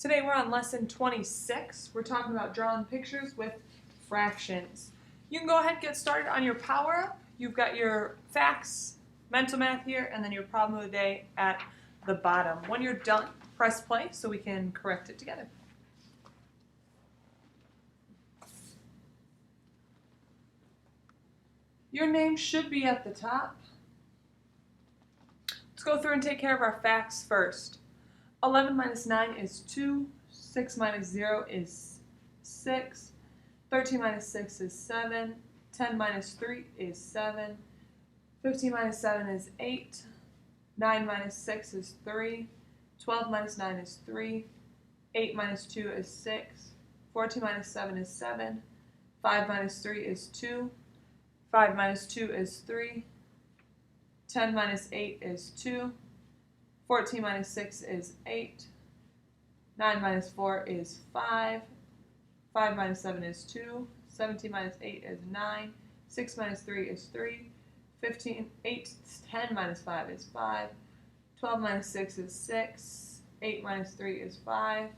Today we're on lesson 26. We're talking about drawing pictures with fractions. You can go ahead and get started on your Power Up. You've got your facts, mental math here, and then your problem of the day at the bottom. When you're done, press play so we can correct it together. Your name should be at the top. Let's go through and take care of our facts first. 11 minus 9 is 2. 6 minus 0 is 6. 13 minus 6 is 7. 10 minus 3 is 7. 15 minus 7 is 8. 9 minus 6 is 3. 12 minus 9 is 3. 8 minus 2 is 6. 14 minus 7 is 7. 5 minus 3 is 2. 5 minus 2 is 3. 10 minus 8 is 2. 14 minus 6 is 8. 9 minus 4 is 5. 5 minus 7 is 2. 17 minus 8 is 9. 6 minus 3 is 3. 10 minus 5 is 5. 12 minus 6 is 6. 8 minus 3 is 5.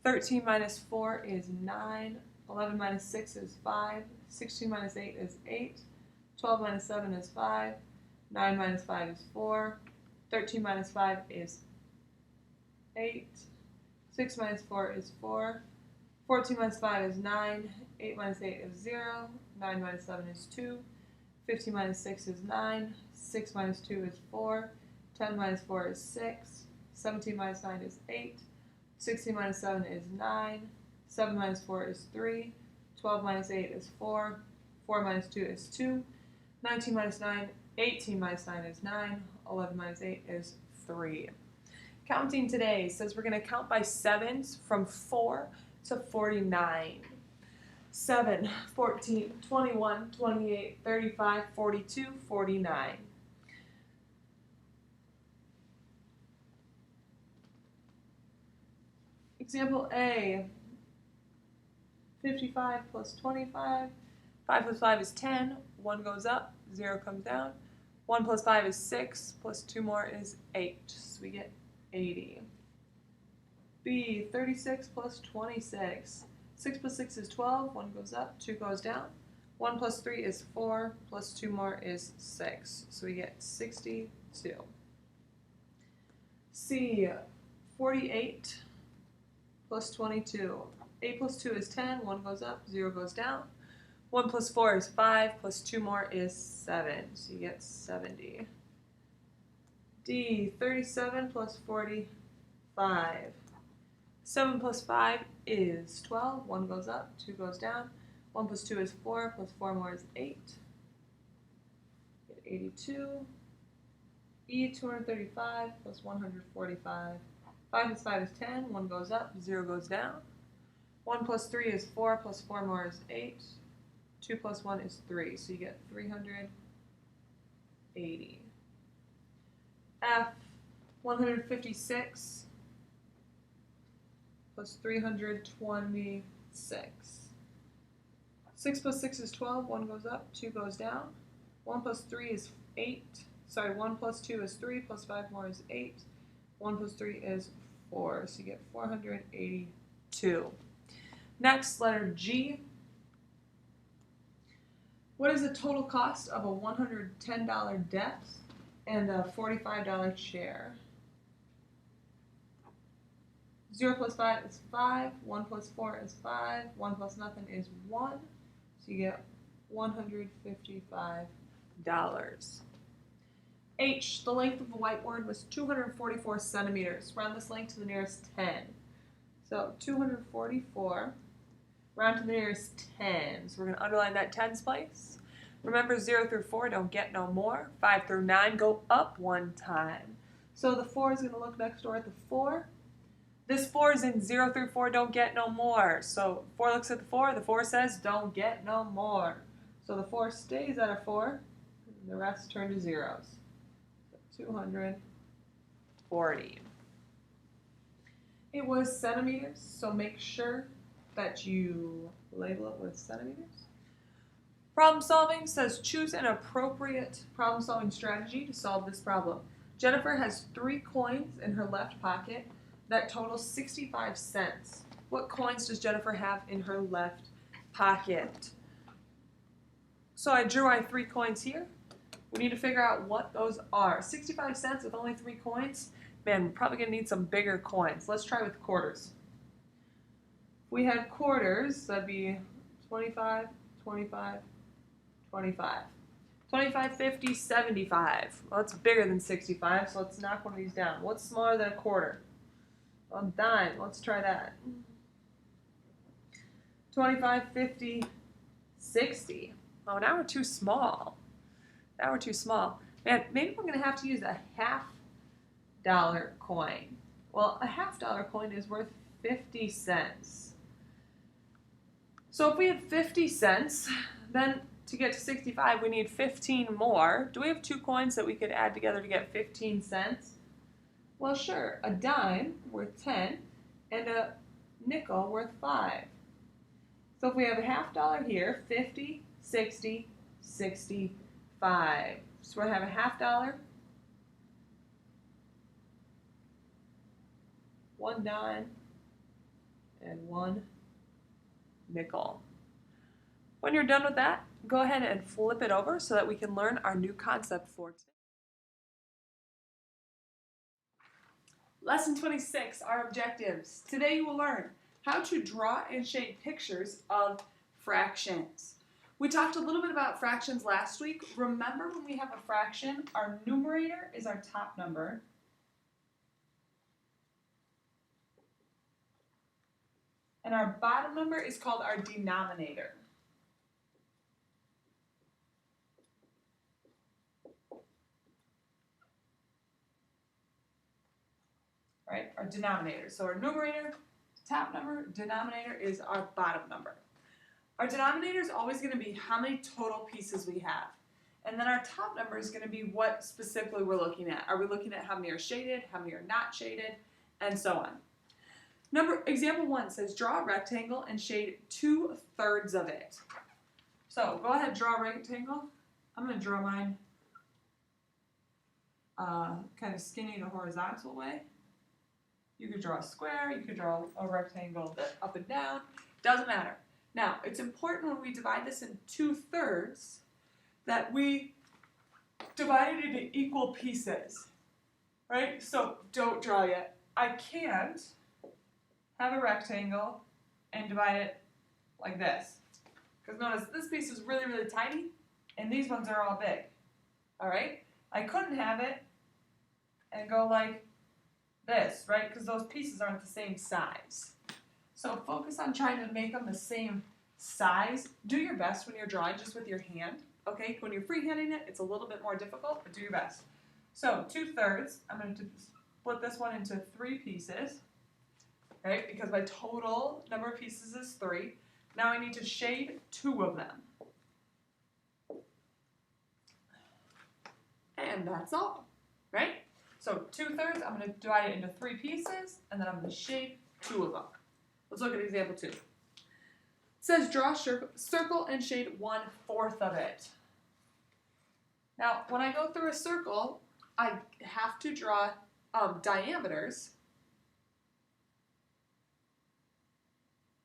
13 minus 4 is 9. 11 minus 6 is 5. 16 minus 8 is 8. 12 minus 7 is 5. 9 minus 5 is 4. 13 minus 5 is 8. 6 minus 4 is 4. 14 minus 5 is 9. 8 minus 8 is 0. 9 minus 7 is 2. 15 minus 6 is 9. 6 minus 2 is 4. 10 minus 4 is 6. 17 minus 9 is 8. 16 minus 7 is 9. 7 minus 4 is 3. 12 minus 8 is 4. 4 minus 2 is 2. 19 minus 9, 18 minus 9 is 9. 11 minus 8 is 3. Counting today says we're going to count by sevens from 4 to 49. 7, 14, 21, 28, 35, 42, 49. Example A, 55 plus 25. 5 plus 5 is 10. 1 goes up, 0 comes down. 1 plus 5 is 6, plus 2 more is 8, so we get 80. B, 36 plus 26. 6 plus 6 is 12, 1 goes up, 2 goes down. 1 plus 3 is 4, plus 2 more is 6, so we get 62. C, 48 plus 22. 8 plus 2 is 10, 1 goes up, 0 goes down. 1 plus 4 is 5, plus 2 more is 7, so you get 70. D, 37 plus 45. 7 plus 5 is 12, 1 goes up, 2 goes down. 1 plus 2 is 4, plus 4 more is 8. Get 82. E, 235 plus 145. 5 plus 5 is 10, 1 goes up, 0 goes down. 1 plus 3 is 4, plus 4 more is 8. 2 plus 1 is 3, so you get 380. F, 156 plus 326. 6 plus 6 is 12, 1 goes up, 2 goes down. 1 plus 3 is 8. 1 plus 2 is 3, plus 5 more is 8. 1 plus 3 is 4, so you get 482. Next, letter G. What is the total cost of a $110 debt and a $45 chair? 0 plus 5 is 5. 1 plus 4 is 5. 1 plus nothing is 1. So you get $155. H, the length of the whiteboard was 244 centimeters. Round this length to the nearest 10. So 244. Round to the nearest 10. So we're going to underline that tens place. Remember 0 through 4 don't get no more. 5 through 9 go up one time. So the 4 is going to look next door at the 4. This 4 is in 0 through 4 don't get no more. So 4 looks at the 4 says don't get no more. So the 4 stays at a 4 and the rest turn to zeros. So 240. It was centimeters, so make sure that you label it with centimeters. Problem solving says choose an appropriate problem solving strategy to solve this problem. Jennifer has 3 coins in her left pocket. that totals 65 cents. What coins does Jennifer have in her left pocket? So I drew my 3 coins here. We need to figure out what those are. 65 cents with only 3 coins? Man, we're probably gonna need some bigger coins. Let's try with quarters. If we had quarters, that'd be 25, 25, 25. 25, 50, 75. Well, that's bigger than 65, so let's knock one of these down. What's smaller than a quarter? A dime. Let's try that. 25, 50, 60. Oh, now we're too small. Now we're too small. Man, maybe we're going to have to use a $half coin. Well, a $half coin is worth 50 cents. So if we have 50 cents, then to get to 65, we need 15 more. Do we have 2 coins that we could add together to get 15 cents? Well, sure. A dime worth 10 and a nickel worth 5. So if we have a $half here, 50, 60, 65. So we're going to have a $half, 1 dime, and 1 nickel. When you're done with that, go ahead and flip it over so that we can learn our new concept for today. Lesson 26, our objectives. Today you will learn how to draw and shade pictures of fractions. We talked a little bit about fractions last week. Remember, when we have a fraction, our numerator is our top number. And our bottom number is called our denominator. Right, our denominator. So our numerator, top number, denominator is our bottom number. Our denominator is always going to be how many total pieces we have. And then our top number is going to be what specifically we're looking at. Are we looking at how many are shaded, how many are not shaded, and so on. Example 1 says draw a rectangle and shade 2/3 of it. So go ahead, draw a rectangle. I'm going to draw mine kind of skinny the horizontal way. You could draw a square, you could draw a rectangle up and down, doesn't matter. Now, it's important when we divide this in 2/3 that we divide it into equal pieces, right? So don't draw yet. I can't have a rectangle and divide it like this. Because notice, this piece is really, really tiny, and these ones are all big, all right? I couldn't have it and go like this, right? Because those pieces aren't the same size. So focus on trying to make them the same size. Do your best when you're drawing just with your hand, okay? When you're freehanding it, it's a little bit more difficult, but do your best. So 2/3, I'm going to split this one into 3 pieces, right? Because my total number of pieces is 3. Now I need to shade 2 of them. And that's all, right? So 2/3, I'm going to divide it into 3 pieces, and then I'm going to shade 2 of them. Let's look at example 2. It says draw a circle and shade 1/4 of it. Now, when I go through a circle, I have to draw diameters.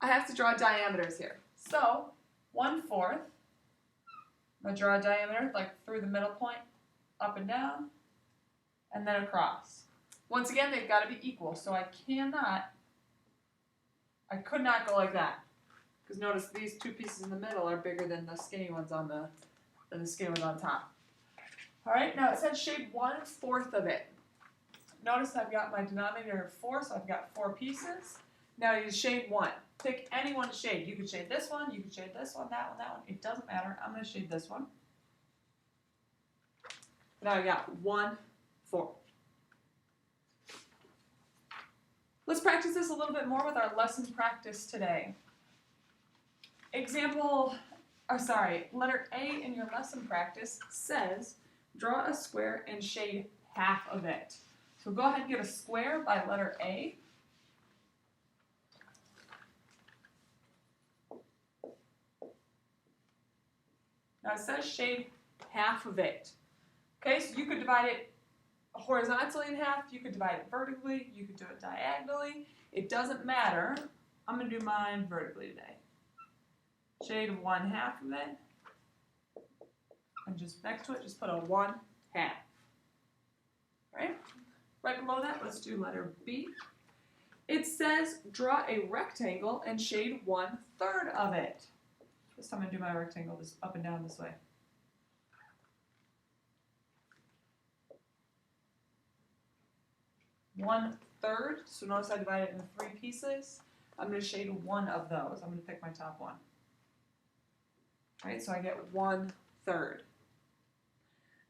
I have to draw diameters here. So 1/4, I'm going to draw a diameter like through the middle point, up and down, and then across. Once again, they've got to be equal, so I could not go like that. Because notice these 2 pieces in the middle are bigger than the skinny ones on top. All right, now it says shade 1/4 of it. Notice I've got my denominator of 4, so I've got 4 pieces. Now you shade 1. Pick any one to shade. You could shade this one, you could shade this one, that one, that one. It doesn't matter. I'm going to shade this one. Now I got 1/4. Let's practice this a little bit more with our lesson practice today. Letter A in your lesson practice says draw a square and shade half of it. So go ahead and get a square by letter A. Now it says shade half of it. Okay, so you could divide it horizontally in half, you could divide it vertically, you could do it diagonally. It doesn't matter. I'm going to do mine vertically today. Shade 1/2 of it. And just next to it, just put a 1/2. Right? Right below that, let's do letter B. It says draw a rectangle and shade 1/3 of it. This time I'm going to do my rectangle this up and down this way. One-third, so notice I divided it into 3 pieces. I'm going to shade one of those. I'm going to pick my top one. All right, so I get 1/3.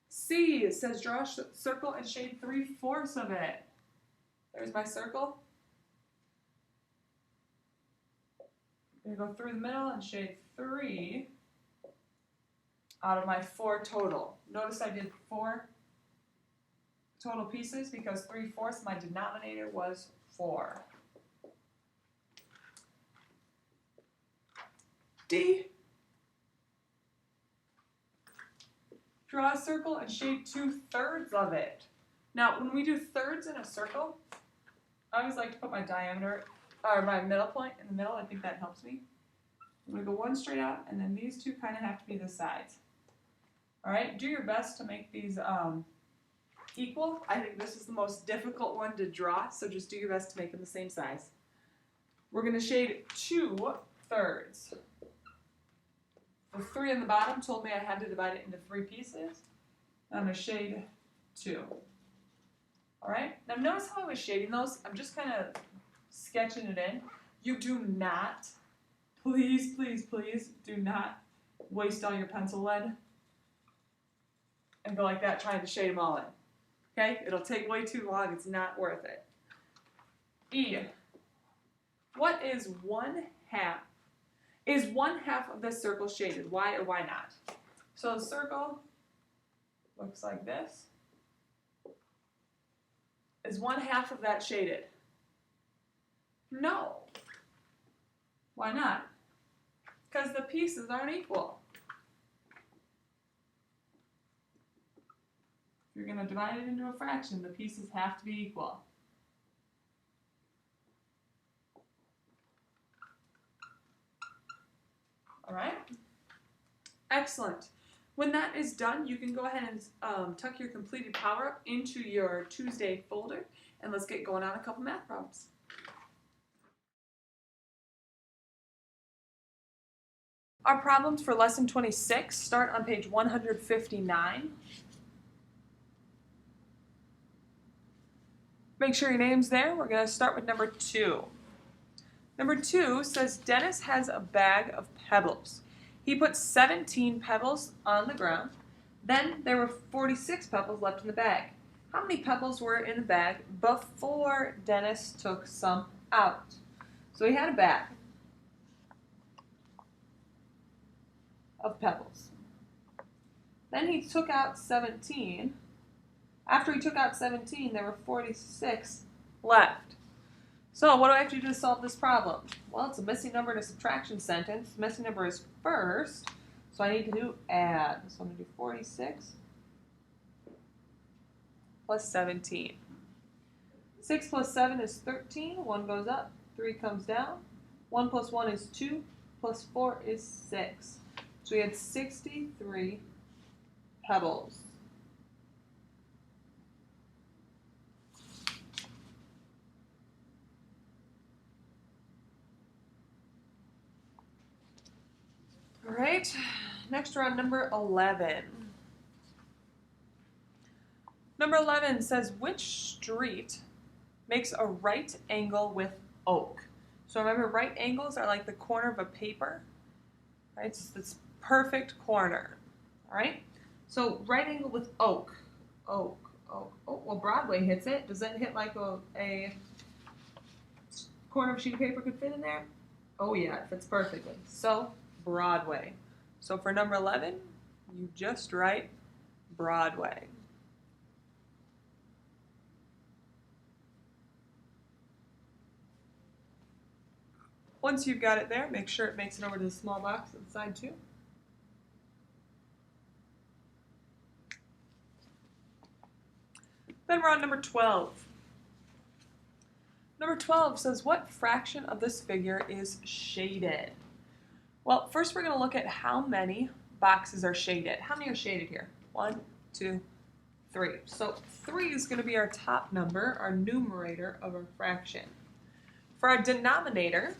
C, it says draw a circle and shade 3/4 of it. There's my circle. I'm going to go through the middle and shade 3 out of my 4 total. Notice I did 4 total pieces because 3/4, my denominator was 4. D, draw a circle and shade 2/3 of it. Now, when we do thirds in a circle, I always like to put my diameter, or my middle point in the middle. I think that helps me. I'm going to go one straight out, and then these two kind of have to be the sides. All right, do your best to make these equal. I think this is the most difficult one to draw, so just do your best to make them the same size. We're going to shade 2/3. The 3 in the bottom told me I had to divide it into 3 pieces. I'm going to shade 2. All right, now notice how I was shading those. I'm just kind of sketching it in. You do not, please, please, please, do not waste all your pencil lead and go like that trying to shade them all in. Okay, it'll take way too long. It's not worth it. E, what is 1/2? Is 1/2 of this circle shaded? Why or why not? So the circle looks like this. Is 1/2 of that shaded? No. Why not? Because the pieces aren't equal. If you're going to divide it into a fraction, the pieces have to be equal. All right? Excellent. When that is done, you can go ahead and tuck your completed power-up into your Tuesday folder, and let's get going on a couple math problems. Our problems for lesson 26 start on page 159. Make sure your name's there. We're going to start with number 2. Number 2 says Dennis has a bag of pebbles. He put 17 pebbles on the ground. Then there were 46 pebbles left in the bag. How many pebbles were in the bag before Dennis took some out? So he had a bag of pebbles. Then he took out 17. After he took out 17, there were 46 left. So what do I have to do to solve this problem? Well, it's a missing number in a subtraction sentence. The missing number is first, so I need to do add. So I'm going to do 46 plus 17. 6 plus 7 is 13. 1 goes up, 3 comes down. 1 plus 1 is 2, plus 4 is 6. So we had 63 pebbles. All right, next we're on number 11. Number 11 says, which street makes a right angle with Oak? So remember, right angles are like the corner of a paper, right? It's this perfect corner, all right? So right angle with Oak. Oak. Oh, well, Broadway hits it. Does that hit like a corner of a sheet of paper could fit in there? Oh yeah, it fits perfectly. So Broadway. So for number 11, you just write Broadway. Once you've got it there, make sure it makes it over to the small box on the side too. Then we're on number 12. Number 12 says, what fraction of this figure is shaded? Well, first we're going to look at how many boxes are shaded. How many are shaded here? 1, 2, 3. So 3 is going to be our top number, our numerator of our fraction. For our denominator,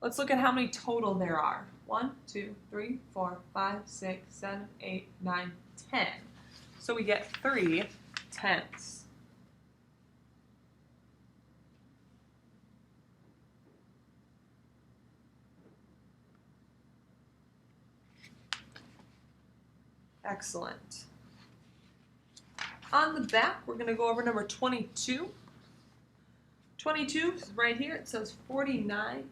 let's look at how many total there are. 1, 2, 3, 4, 5, 6, 7, 8, 9, 10. So we get 3/10. Excellent. On the back, we're going to go over number 22. 22 is right here. It says 42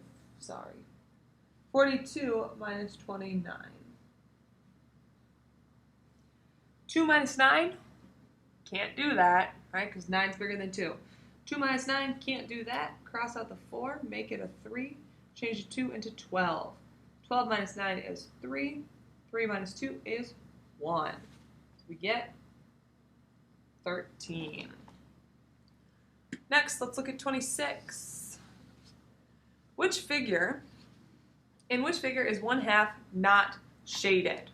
minus 29. 2 minus 9, can't do that, right? Because 9 is bigger than 2. 2 minus 9, can't do that. Cross out the 4, make it a 3. Change the 2 into 12. 12 minus 9 is 3. 3 minus 2 is 1. So we get 13. Next, let's look at 26. In which figure is 1/2 not shaded?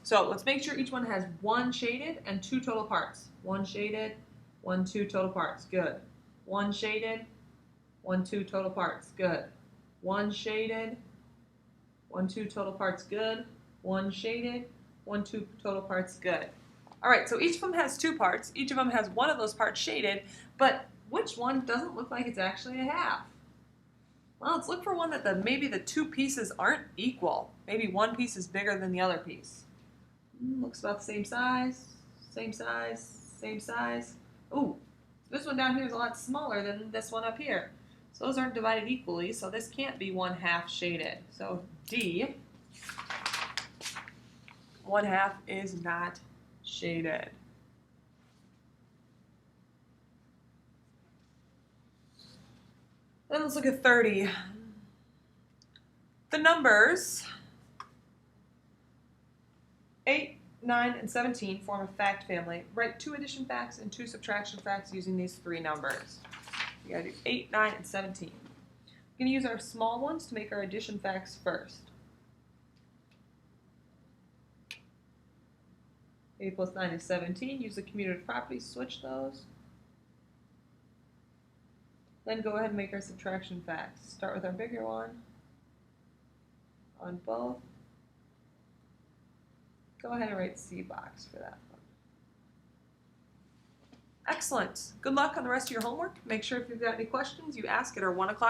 So let's make sure each one has 1 shaded and 2 total parts. 1 shaded, 1, 2 total parts. Good. 1 shaded, 1, 2 total parts. Good. 1 shaded, 1, 2 total parts. Good. 1 shaded, 1, 2 total parts. Good. All right, so each of them has 2 parts. Each of them has one of those parts shaded, but which one doesn't look like it's actually 1/2? Well, let's look for one that maybe the 2 pieces aren't equal. Maybe one piece is bigger than the other piece. Looks about the same size, same size, same size. Ooh, this one down here is a lot smaller than this one up here. So those aren't divided equally, so this can't be 1/2 shaded. So D, 1/2 is not shaded. Then let's look at 30. The numbers 8, 9, and 17 form a fact family. Write 2 addition facts and 2 subtraction facts using these 3 numbers. We gotta do 8, 9, and 17. We're gonna use our small ones to make our addition facts first. 8 plus 9 is 17. Use the commutative properties, switch those. Then go ahead and make our subtraction facts. Start with our bigger one on both. Go ahead and write C box for that one. Excellent. Good luck on the rest of your homework. Make sure if you've got any questions, you ask at our 1 o'clock